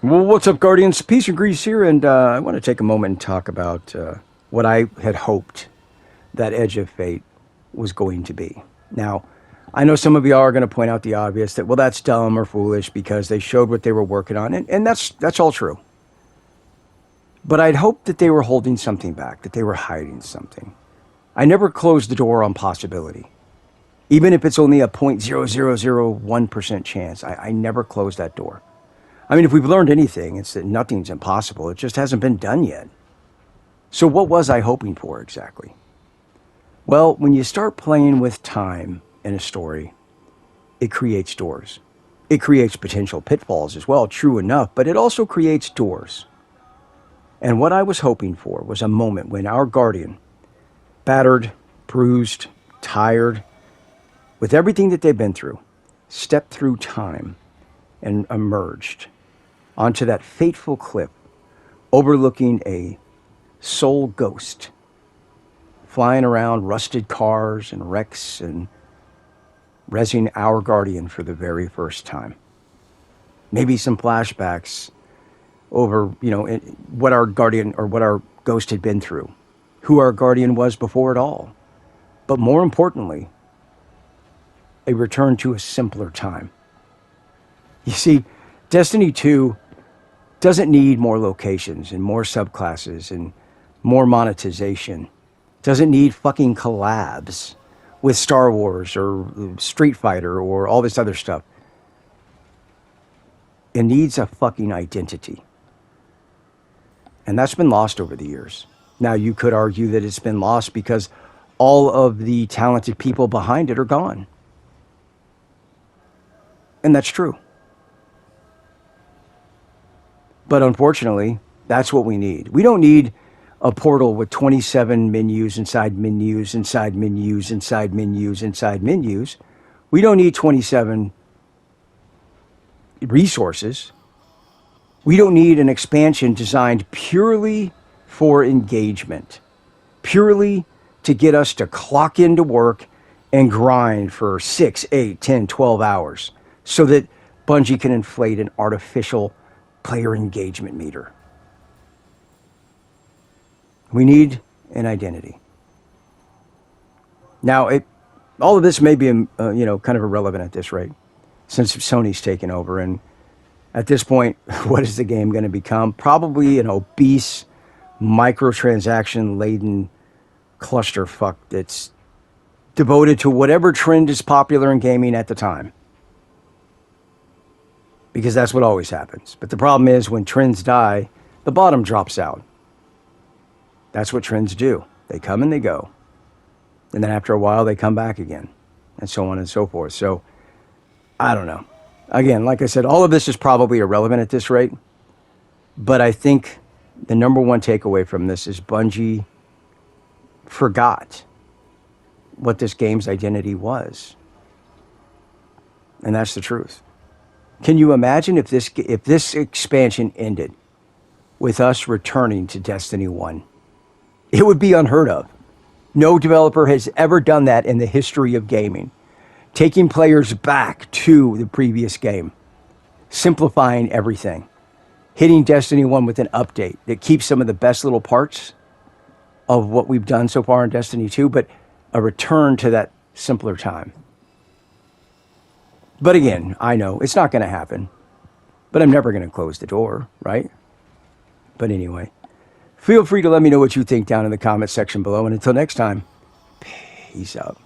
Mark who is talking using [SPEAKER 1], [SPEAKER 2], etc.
[SPEAKER 1] Well, what's up, Guardians? Peace and Grease here, and I want to take a moment and talk about what I had hoped that Edge of Fate was going to be. Now, I know some of you are going to point out the obvious that, well, that's dumb or foolish because they showed what they were working on, and that's all true. But I'd hoped that they were holding something back, that they were hiding something. I never closed the door on possibility. Even if it's only a 0.0001% chance, I never closed that door. I mean, if we've learned anything, it's that nothing's impossible. It just hasn't been done yet. So what was I hoping for exactly? Well, when you start playing with time in a story, it creates doors. It creates potential pitfalls as well, true enough, but it also creates doors. And what I was hoping for was a moment when our guardian, battered, bruised, tired, with everything that they've been through, stepped through time and emerged onto that fateful cliff overlooking a soul ghost flying around rusted cars and wrecks and resing our guardian for the very first time. Maybe some flashbacks over, what our guardian or what our ghost had been through, who our guardian was before it all. But more importantly, a return to a simpler time. You see, Destiny 2 doesn't need more locations and more subclasses and more monetization. Doesn't need fucking collabs with Star Wars or Street Fighter or all this other stuff. It needs a fucking identity. And that's been lost over the years. Now, you could argue that it's been lost because all of the talented people behind it are gone. And that's true. But unfortunately, that's what we need. We don't need a portal with 27 menus inside menus inside menus inside menus inside menus. We don't need 27 resources. We don't need an expansion designed purely for engagement, purely to get us to clock into work and grind for 6, 8, 10, 12 hours so that Bungie can inflate an artificial player engagement meter. We need an identity. Now, all of this may be, kind of irrelevant at this rate, since Sony's taken over. And at this point, what is the game going to become? Probably an obese, microtransaction-laden clusterfuck that's devoted to whatever trend is popular in gaming at the time. Because that's what always happens. But the problem is when trends die, the bottom drops out. That's what trends do. They come and they go. And then after a while, they come back again. And so on and so forth. So, I don't know. Again, like I said, all of this is probably irrelevant at this rate. But I think the number one takeaway from this is Bungie forgot what this game's identity was. And that's the truth. Can you imagine if this expansion ended with us returning to Destiny 1? It would be unheard of. No developer has ever done that in the history of gaming. Taking players back to the previous game, simplifying everything, hitting Destiny 1 with an update that keeps some of the best little parts of what we've done so far in Destiny 2, but a return to that simpler time. But again, I know it's not going to happen. But I'm never going to close the door, right? But anyway, feel free to let me know what you think down in the comment section below. And until next time, peace out.